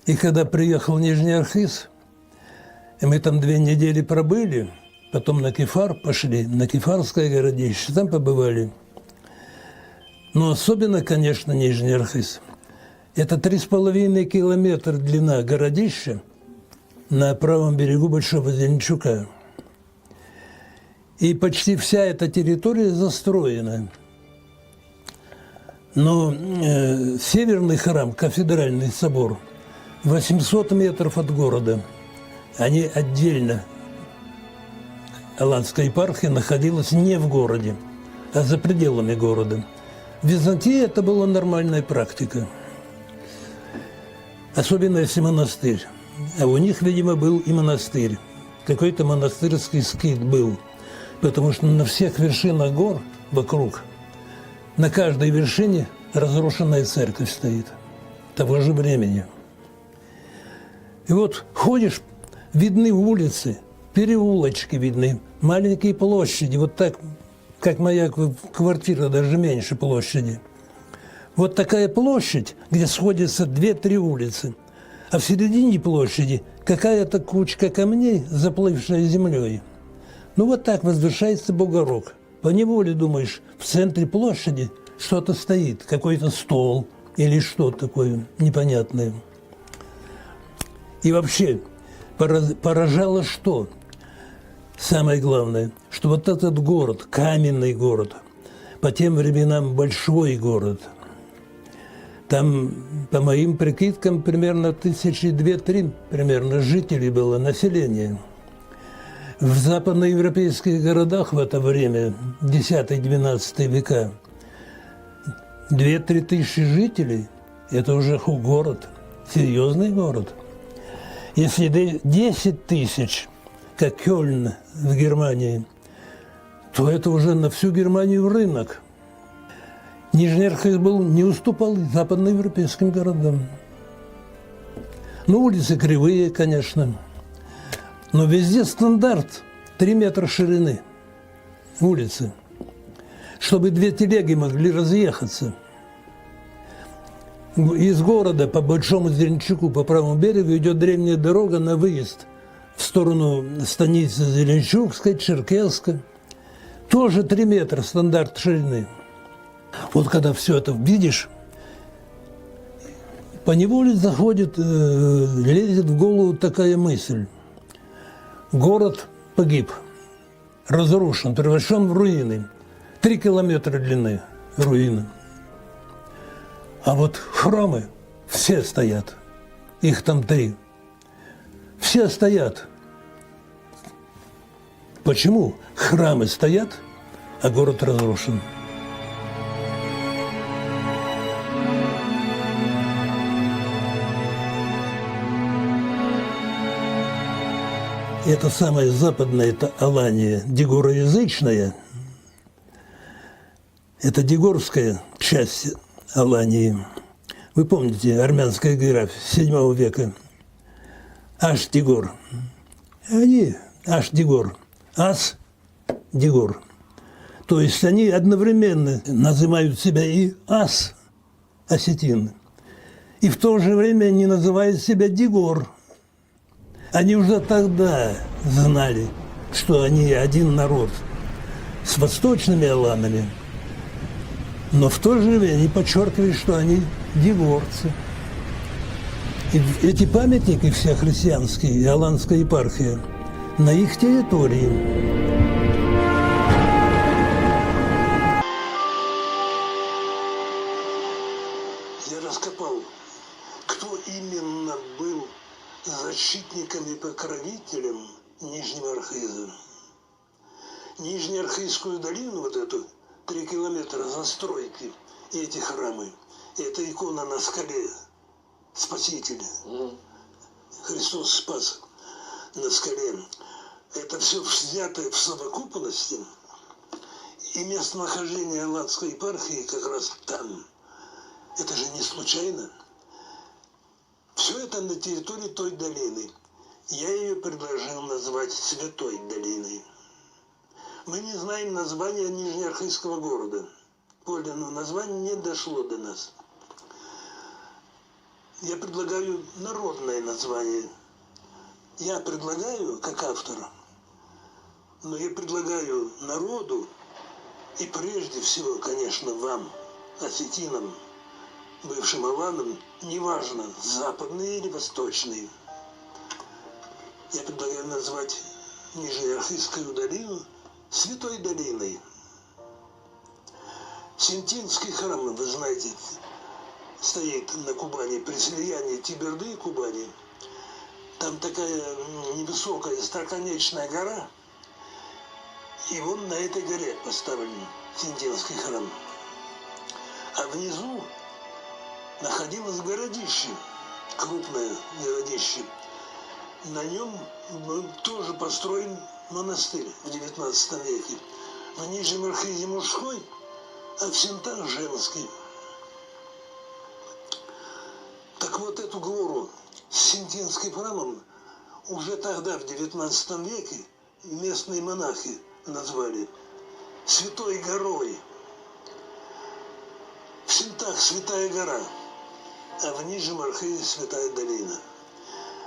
И когда приехал в Нижний Архыз, и мы там 2 недели пробыли, потом на Кефар пошли, на Кефарское городище, там побывали. Но особенно, конечно, Нижний Архыз. Это 3,5 километра длина городища на правом берегу Большого Зеленчука. И почти вся эта территория застроена. Но северный храм, кафедральный собор, 800 метров от города. Они отдельно. Аланская епархия находилась не в городе, а за пределами города. В Византии это была нормальная практика. Особенно если монастырь. А у них, видимо, был и монастырь. Какой-то монастырский скит был. Потому что на всех вершинах гор вокруг, на каждой вершине разрушенная церковь стоит того же времени. И вот ходишь, видны улицы, переулочки видны, маленькие площади, вот так, как моя квартира, даже меньше площади. Вот такая площадь, где сходятся 2-3 улицы, а в середине площади какая-то кучка камней, заплывшая землей. Ну вот так возвышается бугорок. Поневоле думаешь, в центре площади что-то стоит, какой-то стол или что-то такое непонятное. И вообще поражало что? Самое главное, что вот этот город, каменный город, по тем временам большой город, там, по моим прикидкам, примерно 2-3 примерно жителей было, население. В западноевропейских городах в это время, 10-12 века, 2-3 тысячи жителей – это уже город, серьезный город. Если 10 тысяч, как Кёльн в Германии, то это уже на всю Германию рынок. Нижний Архыз не уступал западноевропейским городам. Ну, улицы кривые, конечно. Но везде стандарт 3 метра ширины улицы, чтобы 2 телеги могли разъехаться. Из города по Большому Зеленчуку, по правому берегу, идет древняя дорога на выезд в сторону станицы Зеленчукской, Черкесска. Тоже 3 метра стандарт ширины. Вот когда все это видишь, поневоле заходит, лезет в голову такая мысль. Город погиб, разрушен, превращен в руины. 3 километра длины руины. А вот храмы все стоят. Их там 3. Все стоят. Почему храмы стоят, а город разрушен? Это самая западная, это Алания, дигороязычная. Это дигорская часть Алании. Вы помните, армянская география 7 века. Аш-Дигор. Они Аш-Дигор. Ас-Дигор. То есть они одновременно называют себя и Ас, осетин, и в то же время они называют себя Дигор. Они уже тогда знали, что они один народ с восточными аланами, но в то же время они подчеркивали, что они дигорцы. И эти памятники все христианские, и Аланская епархия, на их территории. Я раскопал, кто именно был защитником и покровителем Нижнего Архыза. Нижнеархызскую долину, вот эту, 3 километра застройки, и эти храмы, это икона на скале Спасителя. Христос спас на скале. Это все взято в совокупности. И местонахождение Аланской епархии как раз там. Это же не случайно. Все это на территории той долины. Я ее предложил назвать Святой долиной. Мы не знаем названия Я предлагаю народное название. Я предлагаю, как автор, но я предлагаю народу и прежде всего, конечно, вам, осетинам, бывшим аланам, неважно, западные или восточные. Я предлагаю назвать Нижнеархизскую долину Святой долиной. Синтинский храм, вы знаете, стоит на Кубани, при слиянии Теберды и Кубани. Там такая невысокая остроконечная гора, и вон на этой горе поставлен Синтинский храм. А внизу находилось городище, крупное городище. На нем был тоже построен монастырь в XIX веке. В Нижнем Архизе мужской, а в Синтах женский. Так вот, эту гору с Синтинским храмом уже тогда, в XIX веке, местные монахи назвали Святой горой. В Синтах Святая гора, а в Нижнем Архизе Святая долина.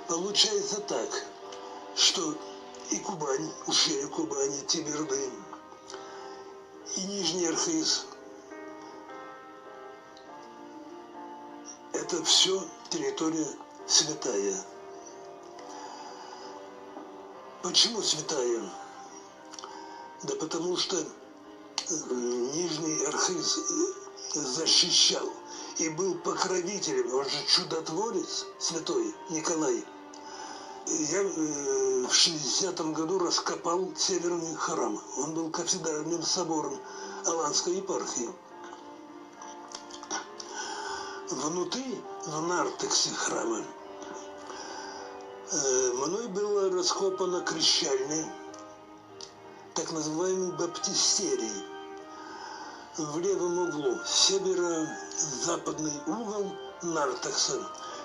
Получается так, что и Кубань, ущелье Кубани, Теберды, и Нижний Архиз – это все территория святая. Почему святая? Да потому что Нижний Архиз защищал и был покровителем, он же чудотворец, святой Николай. Я в 60-м году раскопал Северный храм. Он был кафедральным собором Аланской епархии. Внутри, в нартексе храма, мной было раскопано крещальня, так называемый баптистерий. В левом углу северо-западный угол нартекса.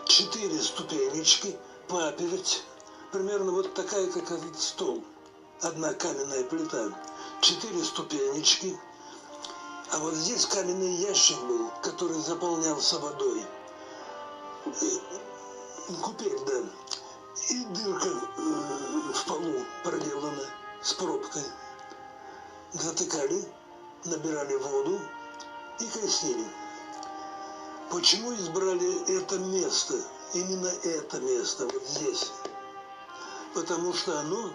4 ступенечки, паперть, примерно вот такая, как этот стол. Одна каменная плита. 4 ступенечки. А вот здесь каменный ящик был, который заполнялся водой. Купель, да. И дырка в полу проделана с пробкой. Затыкали, набирали воду и крестили. Почему избрали это место? Именно это место, вот здесь. Потому что оно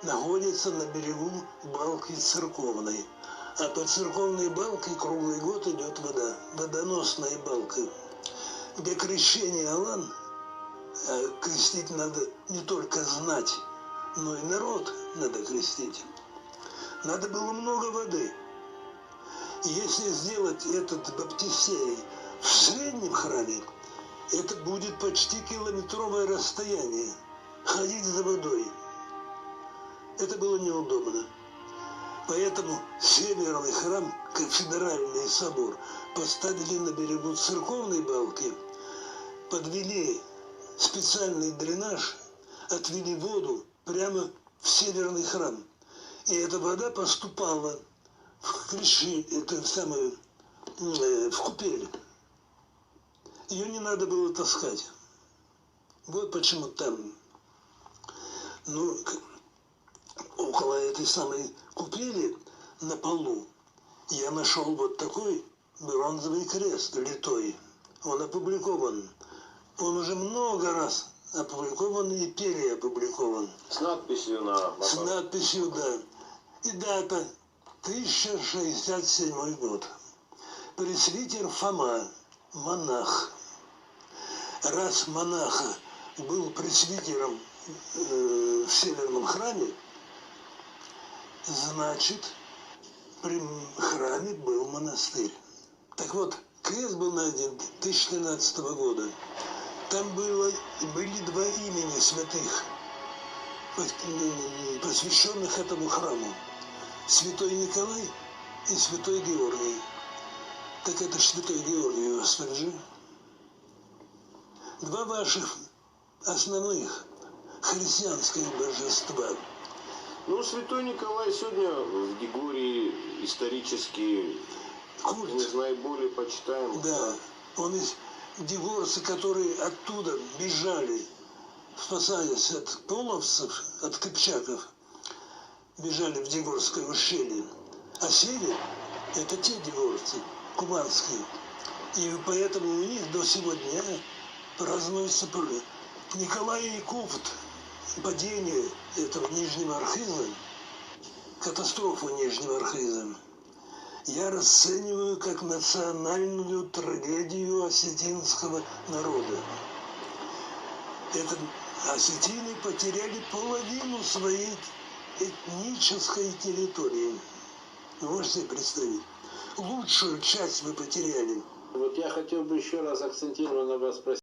находится на берегу балки церковной. А по церковной балке круглый год идет вода. Водоносная балка. Для крещения алан, крестить надо не только знать, но и народ надо крестить. Надо было много воды. Если сделать этот баптистерий в среднем храме, это будет почти километровое расстояние. Ходить за водой. Это было неудобно. Поэтому Северный храм, кафедральный собор, поставили на берегу церковной балки, подвели специальный дренаж, отвели воду прямо в Северный храм. И эта вода поступала в купель. Ее не надо было таскать. Вот почему там, около этой самой купели на полу я нашел вот такой бронзовый крест литой. Он опубликован. Он уже много раз опубликован и переопубликован. С надписью на... С надписью, да. И дата 1067 год. Пресвитер Фома, монах. Раз монаха был пресвитером в Северном храме, значит, при храме был монастырь. Так вот, крест был найден 2013 года. Там были 2 имени святых, посвященных этому храму. Святой Николай и Святой Георгий. Так это Святой Георгий, Господи. 2 ваших основных христианских божества. Святой Николай сегодня в Григории исторически культ. Наиболее почитаемый. Да, он дегорцы, которые оттуда бежали, спасаясь от половцев, от кыпчаков, бежали в Дегорское ущелье. А север – это те дегорцы, кубанские. И поэтому у них до сего дня празднуется Николай Якубт, падение этого Нижнего Архиза, катастрофу Нижнего Архиза, я расцениваю как национальную трагедию осетинского народа. Осетины потеряли половину своей этнической территории. Вы можете себе представить? Лучшую часть вы потеряли. Вот я хотел бы еще раз акцентированно вас спросить.